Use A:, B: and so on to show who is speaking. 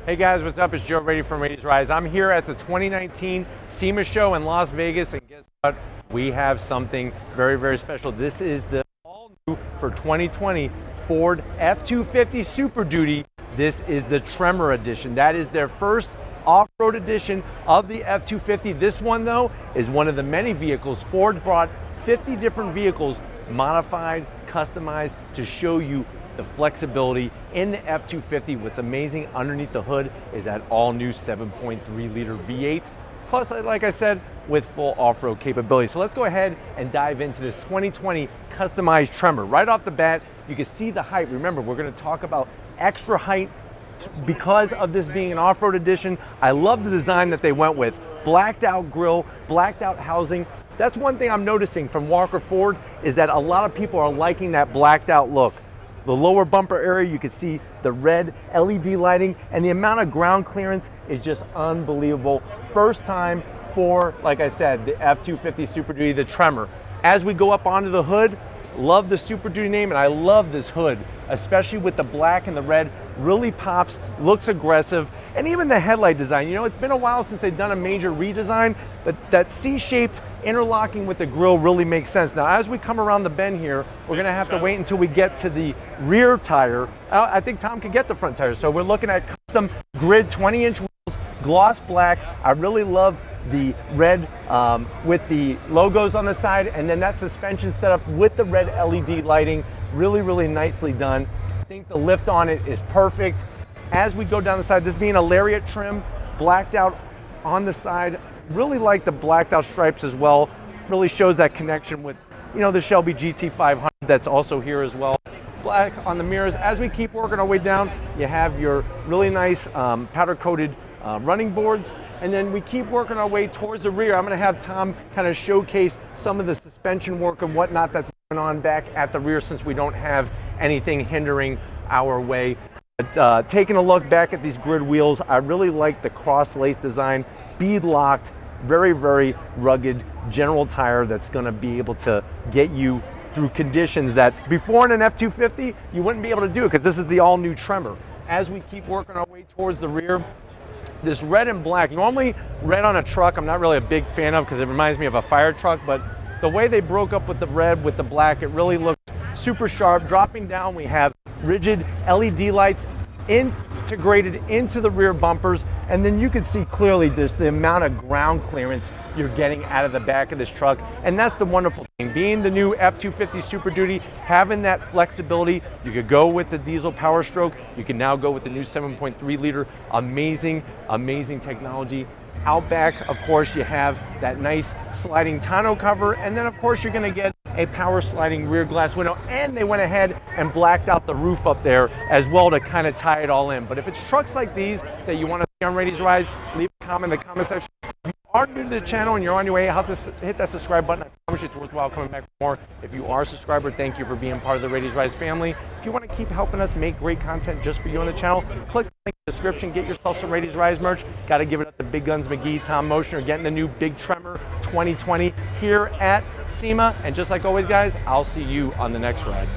A: Hey guys, what's up? It's Joe Rady from Rady's Rise. I'm here at the 2019 SEMA show in Las Vegas, and guess what? We have something very, very special. This is the all new for 2020 Ford F-250 Super Duty. This is the Tremor edition. That is their first off-road edition of the F-250. This one though is one of the many vehicles. Ford brought 50 different vehicles modified, customized to show you the flexibility in the F-250. What's amazing underneath the hood is that all new 7.3 liter V8. Plus, like I said, with full off-road capability. So let's go ahead and dive into this 2020 customized Tremor. Right off the bat, you can see the height. Remember, we're gonna talk about extra height because of this being an off-road edition. I love the design that they went with. Blacked out grille, blacked out housing. That's one thing I'm noticing from Walker Ford is that a lot of people are liking that blacked out look. The lower bumper area, you can see the red LED lighting, and the amount of ground clearance is just unbelievable. First time for, like I said, the F-250 Super Duty, the Tremor. As we go up onto the hood, love the Super Duty name, and I love this hood, especially with the black and the red. Really pops, looks aggressive, and even the headlight design. You know, it's been a while since they've done a major redesign, but that C-shaped interlocking with the grille really makes sense. Now, as we come around the bend here, we're gonna have to wait until we get to the rear tire. I think Tom can get the front tire. So we're looking at custom grid 20-inch wheels, gloss black. I really love the red with the logos on the side, and then that suspension setup with the red LED lighting, really, really nicely done. I think the lift on it is perfect. As we go down the side, this being a lariat trim, blacked out on the side, really like the blacked out stripes as well. Really shows that connection with, you know, the Shelby GT500 that's also here as well. Black on the mirrors. As we keep working our way down, you have your really nice powder coated running boards, and then we keep working our way towards the rear. I'm going to have Tom kind of showcase some of the suspension work and whatnot that's going on back at the rear, since we don't have anything hindering our way. But, taking a look back at these grid wheels, I really like the cross lace design, bead locked, very, very rugged general tire that's going to be able to get you through conditions that before in an F-250 you wouldn't be able to do, because this is the all new Tremor. As we keep working our way towards the rear, this red and black, normally red on a truck I'm not really a big fan of because it reminds me of a fire truck, but the way they broke up with the red with the black, it really looks super sharp. Dropping down, we have rigid LED lights integrated into the rear bumpers, and then you can see clearly there's the amount of ground clearance you're getting out of the back of this truck, and that's the wonderful thing. Being the new F-250 Super Duty, having that flexibility, you could go with the diesel Power Stroke, you can now go with the new 7.3 liter, amazing, amazing technology. Out back, of course, you have that nice sliding tonneau cover, and then of course you're gonna get a power sliding rear glass window, and they went ahead and blacked out the roof up there as well to kind of tie it all in. But if it's trucks like these that you want to see on Rady's Rise, leave a comment in the comment section. If you are new to the channel and you're on your way, hit that subscribe button. I promise you it's worthwhile coming back for more. If you are a subscriber, thank you for being part of the Rady's Rise family. If you want to keep helping us make great content just for you on the channel, click the link in the description, get yourself some Rady's Rise merch. Got to give it up to Big Guns McGee, Tom Motioner, getting the new big Tremor 2020 here at SEMA. And just like always, guys, I'll see you on the next ride.